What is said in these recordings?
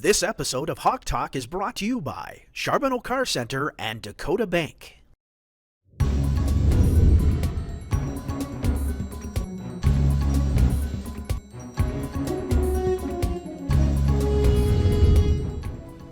This episode of Hawk Talk is brought to you by Charbonneau Car Center and Dacotah Bank.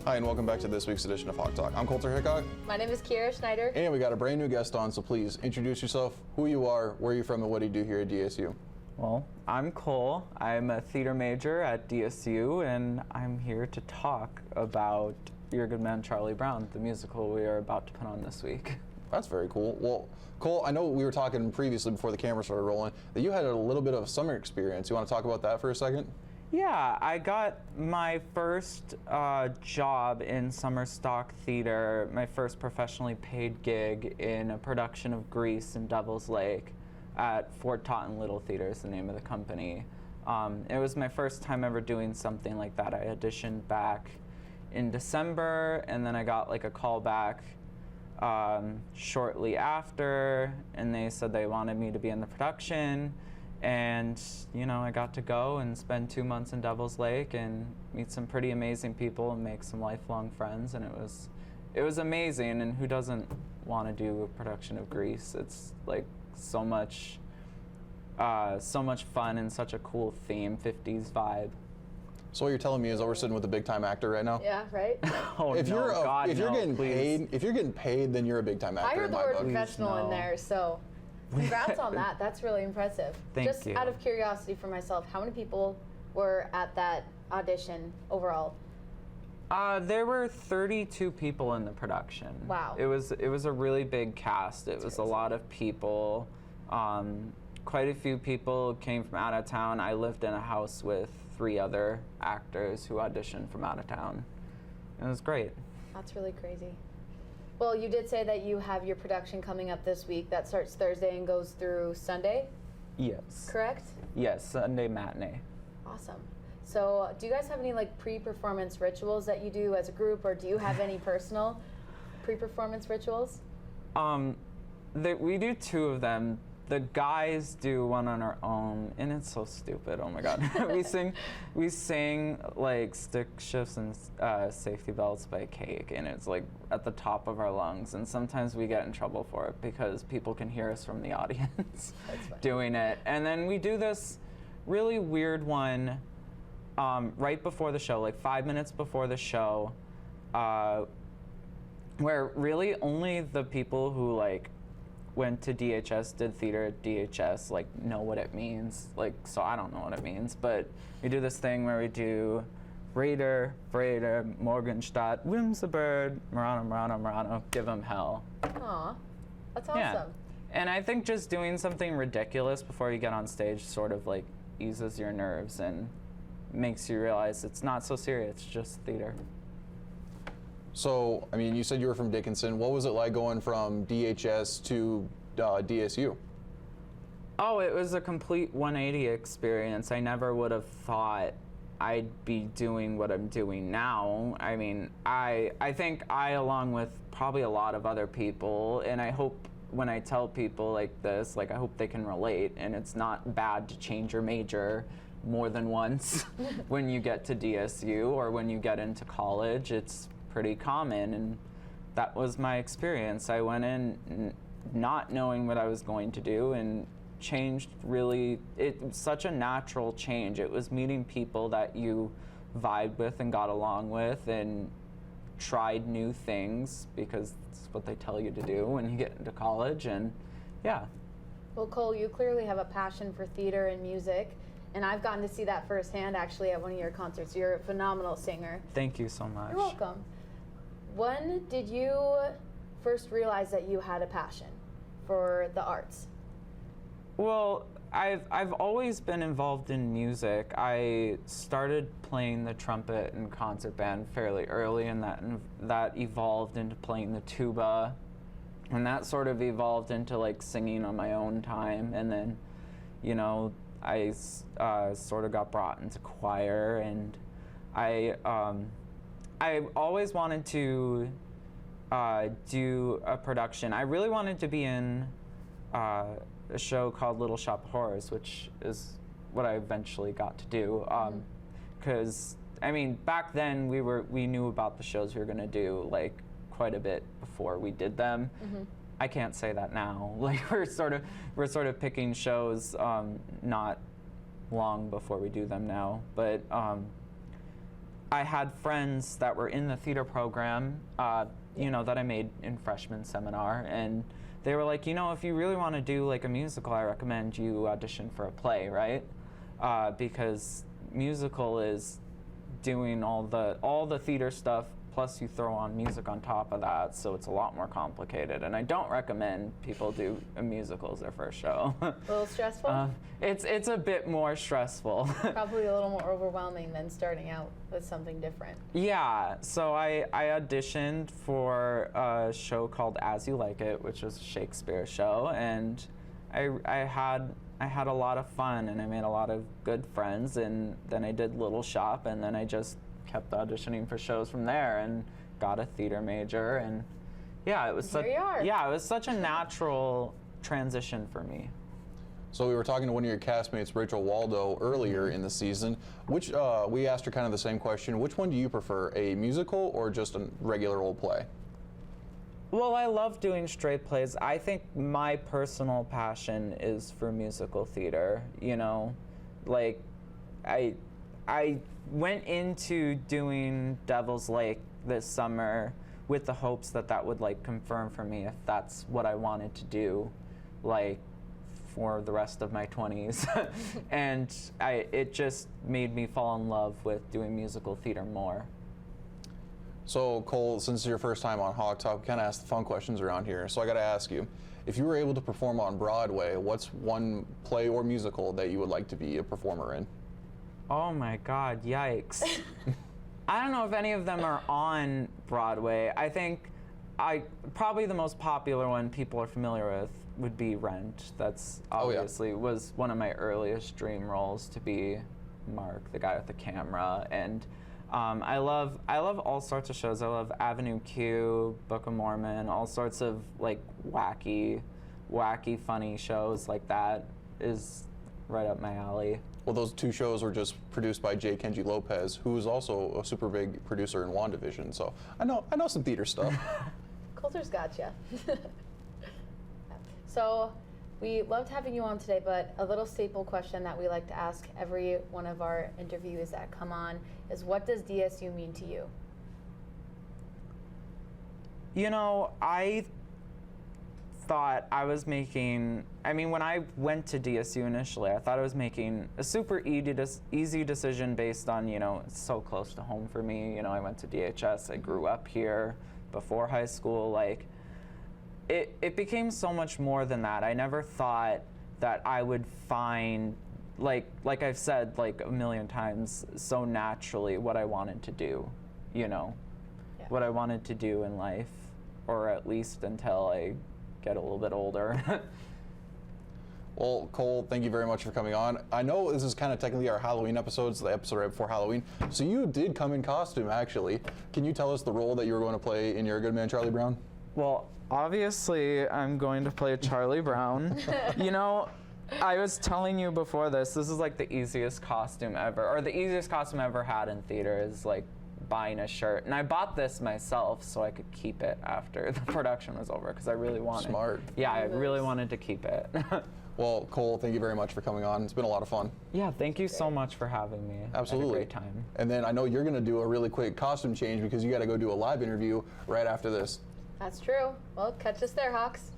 Hi, and welcome back to this week's edition of Hawk Talk. I'm Coulter Hickok. My name is Kira Schneider. And we got a brand new guest on, so please introduce yourself, who you are, where you're from, and what do you do here at DSU? Well, I'm Cole. I'm a theater major at DSU, and I'm here to talk about Your Good Man, Charlie Brown, the musical we are about to put on this week. That's very cool. Well, Cole, I know we were talking previously before the camera started rolling that you had a little bit of summer experience. You want to talk about that for a second? Yeah, I got my first job in summer stock theater, my first professionally paid gig in a production of Grease in Devil's Lake at Fort Totten Little Theater is the name of the company. It was my first time ever doing something like that. I auditioned back in December, and then I got like a call back shortly after, and they said they wanted me to be in the production. And, you know, I got to go and spend 2 months in Devil's Lake and meet some pretty amazing people and make some lifelong friends, and it was amazing. And who doesn't want to do a production of Grease? It's like so much fun and such a cool theme, 50s vibe. So what you're telling me is that we're sitting with a big time actor right now? Yeah, right? Oh, if no, God, if you're no, getting please. if you're getting paid, then you're a big time actor. I heard in the my word book. professional Please, in no. there, so congrats on that. That's really impressive. Thank Just you. out of curiosity for myself, how many people were at that audition overall? There were 32 people in the production. Wow. It was a really big cast. It was crazy. a lot of people. Quite a few people came from out of town. I lived in a house with 3 other actors who auditioned from out of town. It was great. That's really crazy. Well, you did say that you have your production coming up this week. That starts Thursday and goes through Sunday, Yes. correct? Yes, Sunday matinee. Awesome. So do you guys have any like pre-performance rituals that you do as a group, or do you have any personal pre-performance rituals? We do 2 of them. The guys do one on our own, and it's so stupid. Oh my God. we sing like Stick Shifts and Safety Belts by Cake, and it's like at the top of our lungs. And sometimes we get in trouble for it because people can hear us from the audience doing it. And then we do this really weird one right before the show, like 5 minutes before the show, where really only the people who like went to DHS, did theater at DHS, like know what it means. Like, so I don't know what it means, but we do this thing where we do Raider, Freider, Morgenstadt, Wimsebird, Murano, give 'em hell. Aw, that's awesome. Yeah. And I think just doing something ridiculous before you get on stage sort of like eases your nerves and makes you realize it's not so serious, it's just theater. So, I mean, you said you were from Dickinson. What was it like going from DHS to DSU? Oh, it was a complete 180 experience. I never would have thought I'd be doing what I'm doing now. I mean, I think along with probably a lot of other people, and I hope when I tell people like this, like I hope they can relate, and it's not bad to change your major more than once when you get to DSU or when you get into college. It's pretty common, and that was my experience. I went in not knowing what I was going to do and changed really. It was such a natural change. It was meeting people that you vibed with and got along with and tried new things because it's what they tell you to do when you get into college. And yeah. Well, Cole, you clearly have a passion for theater and music, and I've gotten to see that firsthand actually at one of your concerts. You're a phenomenal singer. Thank you so much. You're welcome. When did you first realize that you had a passion for the arts? Well, I've always been involved in music. I started playing the trumpet in concert band fairly early, and that evolved into playing the tuba, and that sort of evolved into like singing on my own time. And then, you know, I sort of got brought into choir, and I always wanted to do a production. I really wanted to be in a show called Little Shop of Horrors, which is what I eventually got to do, because I mean, back then we knew about the shows we were gonna do like quite a bit before we did them. I can't say that now. Like we're sort of picking shows not long before we do them now. But I had friends that were in the theater program, you know, that I made in freshman seminar, and they were like, you know, if you really want to do like a musical, I recommend you audition for a play, right? Because musical is doing all the theater stuff, plus you throw on music on top of that, so it's a lot more complicated. And I don't recommend people do a musical as their first show. A little stressful? It's a bit more stressful. Probably a little more overwhelming than starting out with something different. Yeah, so I auditioned for a show called As You Like It, which was a Shakespeare show, and I had a lot of fun, and I made a lot of good friends, and then I did Little Shop, and then I just kept auditioning for shows from there and got a theater major, and yeah, it was such a natural transition for me. So we were talking to one of your castmates, Rachel Waldo, earlier in the season. Which we asked her kind of the same question. Which one do you prefer, a musical or just a regular old play? Well, I love doing straight plays. I think my personal passion is for musical theater. You know, like I went into doing Devil's Lake this summer with the hopes that that would like confirm for me if that's what I wanted to do, like for the rest of my 20s. And it just made me fall in love with doing musical theater more. So Cole, since it's your first time on Hawk Talk, we kind of ask the fun questions around here. So I got to ask you, if you were able to perform on Broadway, what's one play or musical that you would like to be a performer in? Oh my God, yikes. I don't know if any of them are on Broadway. I think probably the most popular one people are familiar with would be Rent. That's obviously was one of my earliest dream roles, to be Mark, the guy with the camera. And I love all sorts of shows. I love Avenue Q, Book of Mormon, all sorts of like wacky, funny shows like that is right up my alley. Well, those two shows were just produced by J. Kenji Lopez, who is also a super big producer in WandaVision. So I know some theater stuff. Coulter's gotcha. So we loved having you on today, but a little staple question that we like to ask every one of our interviewees that come on is, what does DSU mean to you? You know, I thought I was making, I mean, when I went to DSU initially, I thought I was making a super easy decision based on, you know, it's so close to home for me. You know, I went to DHS, I grew up here before high school. Like, it became so much more than that. I never thought that I would find, like I've said like a million times, so naturally what I wanted to do, you know, what I wanted to do in life, or at least until I get a little bit older. Well, Cole, thank you very much for coming on. I know this is kind of technically our Halloween episode, it's the episode right before Halloween. So you did come in costume, actually. Can you tell us the role that you were going to play in You're a Good Man, Charlie Brown? Well, obviously, I'm going to play Charlie Brown. You know, I was telling you before this is like the easiest costume ever, or the easiest costume I ever had in theater is like buying a shirt. And I bought this myself so I could keep it after the production was over, because I really wanted. Smart. Yeah, I really wanted to keep it. Well, Cole, thank you very much for coming on. It's been a lot of fun. Yeah, thank you so much for having me. Absolutely. I had a great time. And then I know you're going to do a really quick costume change because you got to go do a live interview right after this. That's true. Well, catch us there, Hawks.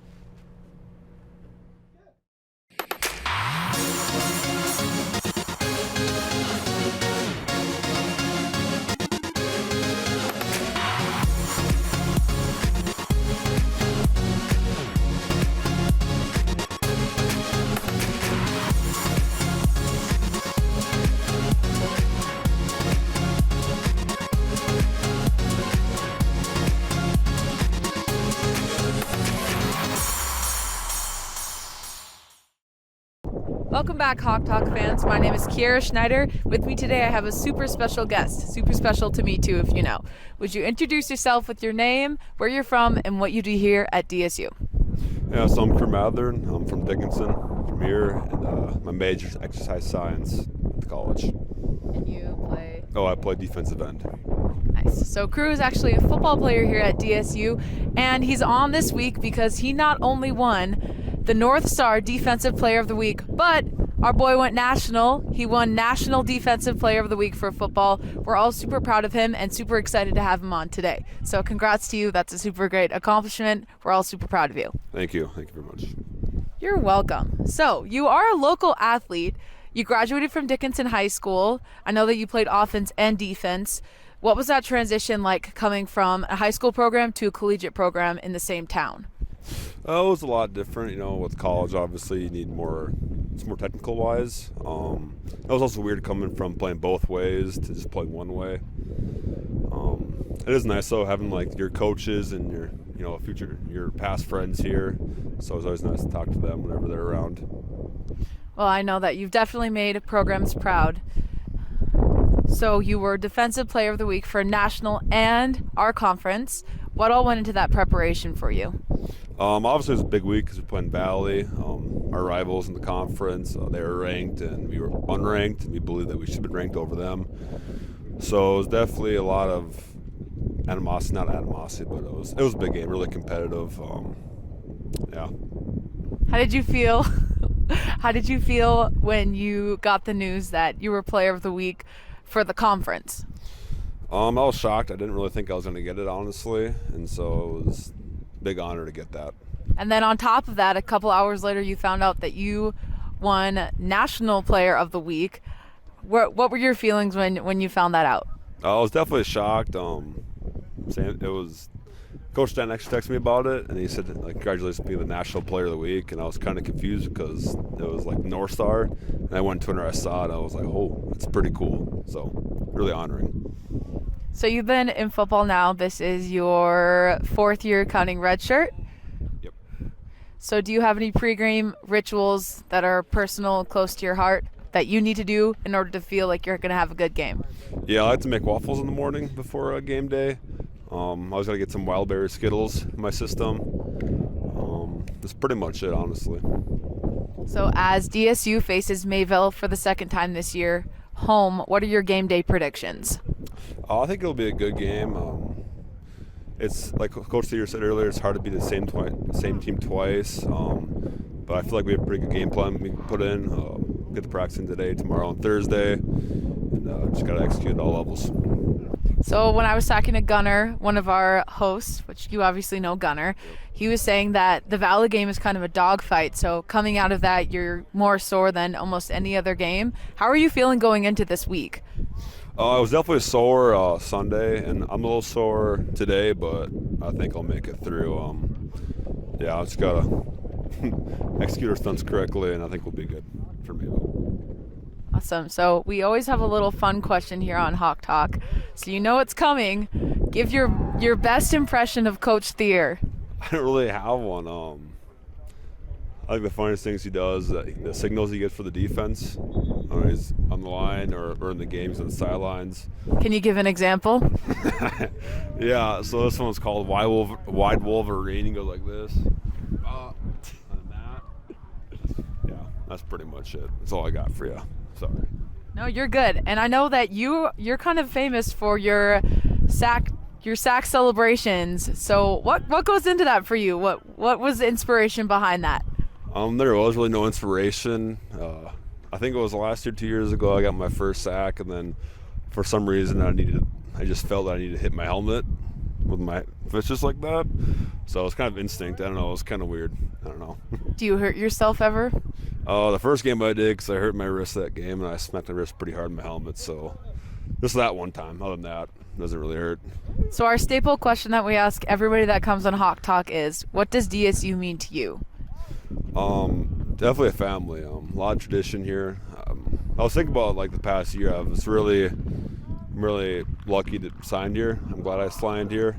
Welcome back, Hawk Talk fans. My name is Kiara Schneider. With me today, I have a super special guest. Super special to me, too, if you know. Would you introduce yourself with your name, where you're from, and what you do here at DSU? Yeah, so I'm Krew Mathern. I'm from Dickinson, from here, and my major is exercise science at the college. And you play? Oh, I play defensive end. Nice. So Krew is actually a football player here at DSU, and he's on this week because he not only won the North Star Defensive Player of the Week, but our boy went national. He won National Defensive Player of the Week for football. We're all super proud of him and super excited to have him on today. So congrats to you. That's a super great accomplishment. We're all super proud of you. Thank you. Thank you very much. You're welcome. So you are a local athlete. You graduated from Dickinson High School. I know that you played offense and defense. What was that transition like coming from a high school program to a collegiate program in the same town? It was a lot different, with college. Obviously, you need more. It's more technical wise. It was also weird coming from playing both ways to just playing one way. It is nice though having like your coaches and your past friends here. So it's always nice to talk to them whenever they're around. Well, I know that you've definitely made programs proud. So you were Defensive Player of the Week for National and our conference. What all went into that preparation for you? Obviously, it was a big week because we're playing Valley. Our rivals in the conference, they were ranked and we were unranked, and we believed that we should have been ranked over them. So it was definitely a lot of animosity, not animosity, but it was a big game, really competitive. Yeah. How did you feel? How did you feel when you got the news that you were Player of the Week for the conference? I was shocked. I didn't really think I was going to get it, honestly, and so it was a big honor to get that. And then on top of that, a couple hours later, you found out that you won National Player of the Week. What were your feelings when you found that out? I was definitely shocked. It was Coach Dan actually texted me about it, and he said, congratulations on being the National Player of the Week, and I was kind of confused because it was like North Star, and I went to Twitter, I saw it, I was like, oh, that's pretty cool. So really honoring. So you've been in football now. This is your 4th year counting redshirt. Yep. So do you have any pregame rituals that are personal, close to your heart, that you need to do in order to feel like you're going to have a good game? Yeah, I like to make waffles in the morning before a game day. I always got to get some wild berry Skittles in my system. That's pretty much it, honestly. So as DSU faces Mayville for the second time this year, home, what are your game day predictions? I think it'll be a good game. It's like Coach Theater said earlier, it's hard to beat the same team twice. But I feel like we have a pretty good game plan we can put in. Get the practice in today, tomorrow, and Thursday. And just got to execute at all levels. So when I was talking to Gunner, one of our hosts, which you obviously know Gunner, he was saying that the Valley game is kind of a dogfight. So coming out of that, you're more sore than almost any other game. How are you feeling going into this week? I was definitely sore Sunday, and I'm a little sore today, but I think I'll make it through. I just got to execute our stunts correctly, and I think we'll be good for me. Awesome. So we always have a little fun question here on Hawk Talk. So you know it's coming. Give your best impression of Coach Thier. I don't really have one. I think the funniest things he does, the signals he gets for the defense, he's on the line or in the games on the sidelines. Can you give an example? Yeah, so this one's called Wide Wolverine. He goes like this. And that. Yeah, that's pretty much it. That's all I got for you. Sorry. No, you're good. And I know that you're kind of famous for your sack celebrations. So what goes into that for you? What was the inspiration behind that? There was really no inspiration. I think it was last year, 2 years ago, I got my first sack, and then for some reason I just felt that I needed to hit my helmet with my fist just like that. So it was kind of instinct. I don't know. It was kind of weird. I don't know. Do you hurt yourself ever? The first game I did, because I hurt my wrist that game, and I smacked my wrist pretty hard in my helmet. So just that one time. Other than that, it doesn't really hurt. So our staple question that we ask everybody that comes on Hawk Talk is, what does DSU mean to you? Definitely a family. A lot of tradition here. I was thinking about the past year. I'm really lucky to sign here. I'm glad I signed here.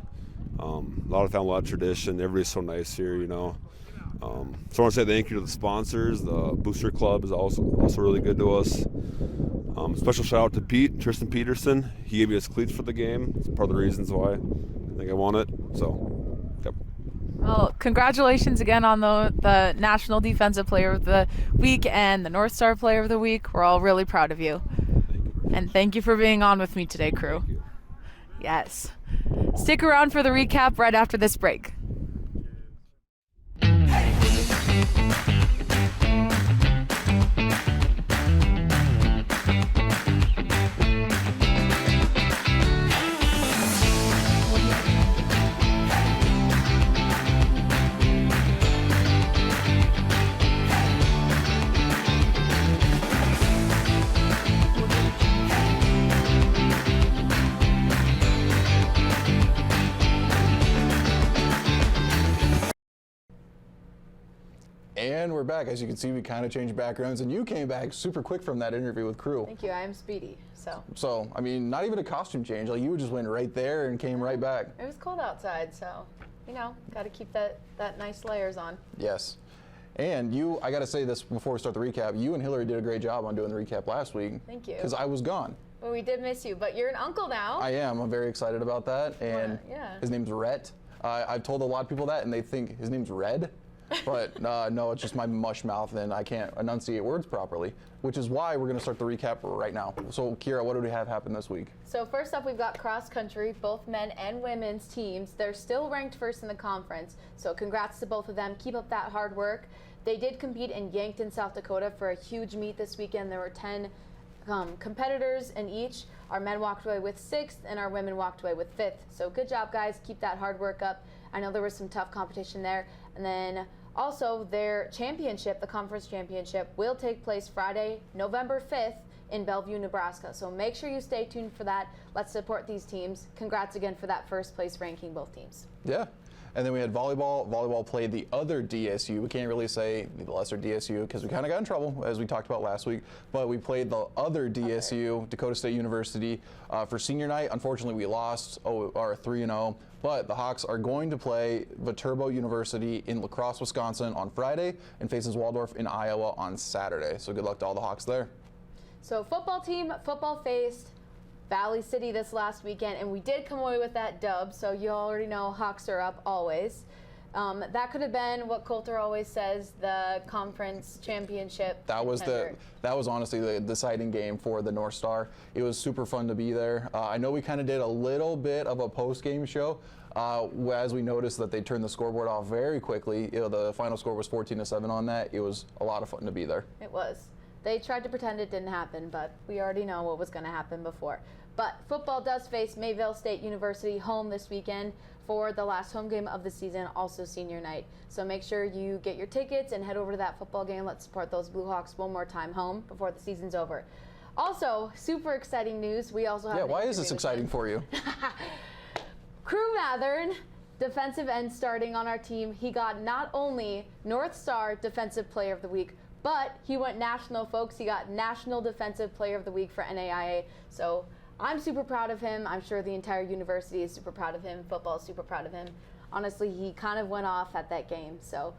A lot of family, a lot of tradition. Everybody's so nice here, So I want to say thank you to the sponsors. The Booster Club is also really good to us. Special shout out to Tristan Peterson. He gave me his cleats for the game. It's part of the reasons why I think I won it. So, yep. Well, congratulations again on the National Defensive Player of the Week and the North Star Player of the Week. We're all really proud of you. And thank you for being on with me today, Krew. Yes. Stick around for the recap right after this break. And we're back. As you can see, we kind of changed backgrounds, and you came back super quick from that interview with Krew. Thank you. I am speedy. So, I mean, not even a costume change. Like, you just went right there and came right back. It was cold outside, so, you know, got to keep that nice layers on. Yes. And I got to say this before we start the recap, you and Hillary did a great job on doing the recap last week. Thank you. Because I was gone. Well, we did miss you, but you're an uncle now. I am. I'm very excited about that. And yeah. His name's Rhett. I've told a lot of people that, and they think his name's Red. But no, it's just my mush mouth, and I can't enunciate words properly, which is why we're going to start the recap right now. So, Kira, what do we have happen this week? So first up, we've got cross country, both men and women's teams. They're still ranked first in the conference, so congrats to both of them. Keep up that hard work. They did compete in Yankton, South Dakota for a huge meet this weekend. There were 10 competitors in each. Our men walked away with 6th, and our women walked away with 5th. So good job, guys. Keep that hard work up. I know there was some tough competition there. And then also, their championship, the conference championship, will take place Friday, November 5th in Bellevue, Nebraska. So make sure you stay tuned for that. Let's support these teams. Congrats again for that first place ranking, both teams. Yeah. And then we had volleyball. Volleyball played the other DSU. We can't really say the lesser DSU because we kind of got in trouble, as we talked about last week. But we played the other DSU, Dacotah State University, for senior night. Unfortunately, we lost, our 3-0. But the Hawks are going to play Viterbo University in La Crosse, Wisconsin on Friday and faces Waldorf in Iowa on Saturday. So good luck to all the Hawks there. So football team, football faced Valley City this last weekend, and we did come away with that dub, so you already know Hawks are up always. That could have been what Coulter always says, the conference championship. That was honestly the deciding game for the North Star. It was super fun to be there. I know we kind of did a little bit of a post-game show as we noticed that they turned the scoreboard off very quickly. The final score was 14-7 on that. It was a lot of fun to be there. It was. They tried to pretend it didn't happen, but we already know what was going to happen before. But football does face Mayville State University home this weekend for the last home game of the season, also senior night. So make sure you get your tickets and head over to that football game. Let's support those Blue Hawks one more time home before the season's over. Also, super exciting news. We also have Yeah, why is this exciting for you? Krew Mathern, defensive end starting on our team. He got not only North Star Defensive Player of the Week, but he went national, folks. He got National Defensive Player of the Week for NAIA. So I'm super proud of him. I'm sure the entire university is super proud of him. Football is super proud of him. Honestly, he kind of went off at that game. So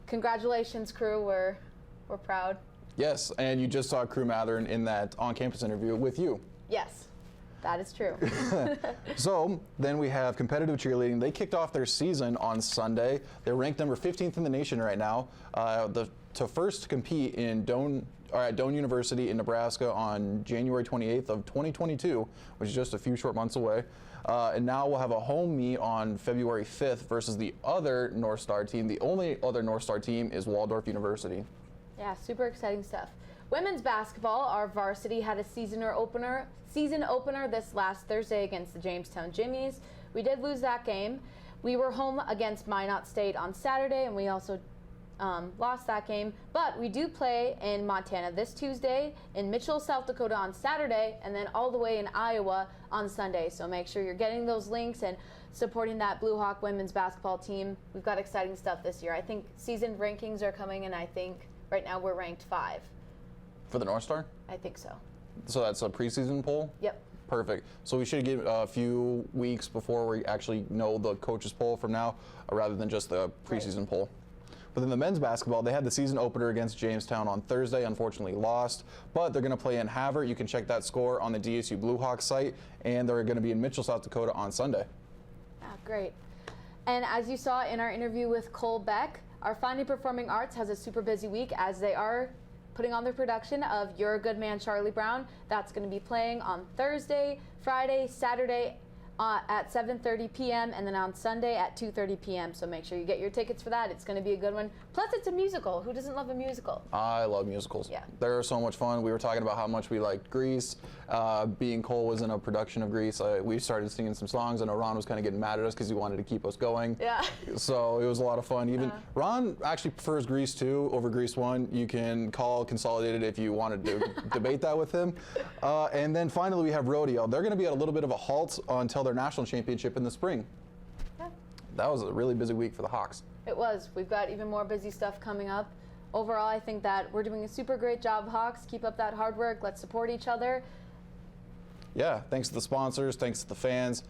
congratulations, Krew. We're proud. Yes, and you just saw Krew Mathern in that on-campus interview with you. Yes, that is true. So then we have competitive cheerleading. They kicked off their season on Sunday. They're ranked number 15th in the nation right now. To first compete at Doane University in Nebraska on January 28th of 2022, which is just a few short months away. And now we'll have a home meet on February 5th versus the other North Star team. The only other North Star team is Waldorf University. Yeah, super exciting stuff. Women's basketball, our varsity had a season opener this last Thursday against the Jamestown Jimmies. We did lose that game. We were home against Minot State on Saturday, and we also lost that game, but we do play in Montana this Tuesday, in Mitchell, South Dakota on Saturday, and then all the way in Iowa on Sunday. So make sure you're getting those links and supporting that Blue Hawk women's basketball team. We've got exciting stuff this year. I think season rankings are coming, and I think right now we're ranked 5. For the North Star? I think so. So that's a preseason poll? Yep. Perfect. So we should get a few weeks before we actually know the coaches poll from now, rather than just the preseason poll. But then the men's basketball, they had the season opener against Jamestown on Thursday, unfortunately lost, but they're going to play in Havre. You can check that score on the DSU Blue Hawks site, and they're going to be in Mitchell, South Dakota on Sunday. Ah, great. And as you saw in our interview with Cole Beck, our Finding Performing Arts has a super busy week as they are putting on their production of You're a Good Man, Charlie Brown. That's going to be playing on Thursday, Friday, Saturday at 7:30 p.m. and then on Sunday at 2:30 p.m. So make sure you get your tickets for that. It's going to be a good one. Plus, it's a musical. Who doesn't love a musical? I love musicals. Yeah. They're so much fun. We were talking about how much we liked Grease. Being Cole was in a production of Grease, we started singing some songs. I know Ron was kind of getting mad at us because he wanted to keep us going. Yeah. So it was a lot of fun. Even Ron actually prefers Grease 2 over Grease 1. You can call Consolidated if you wanted to debate that with him. And then finally we have Rodeo. They're going to be at a little bit of a halt until their national championship in the spring. Yeah. That was a really busy week for the Hawks. It was. We've got even more busy stuff coming up. Overall, I think that we're doing a super great job, Hawks. Keep up that hard work. Let's support each other. Yeah, thanks to the sponsors, thanks to the fans.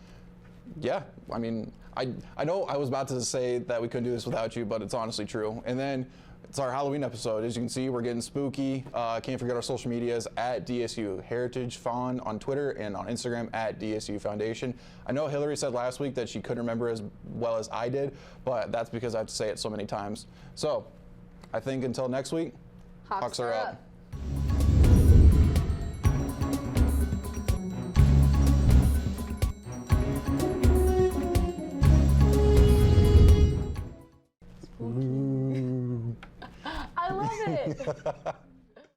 Yeah, I mean, I know I was about to say that we couldn't do this without you, but it's honestly true. And then it's our Halloween episode. As you can see, we're getting spooky. Can't forget our social medias at DSU Heritage Found on Twitter and on Instagram at DSU Foundation. I know Hillary said last week that she couldn't remember as well as I did, but that's because I have to say it so many times. So I think until next week, Hawks are up. I love it.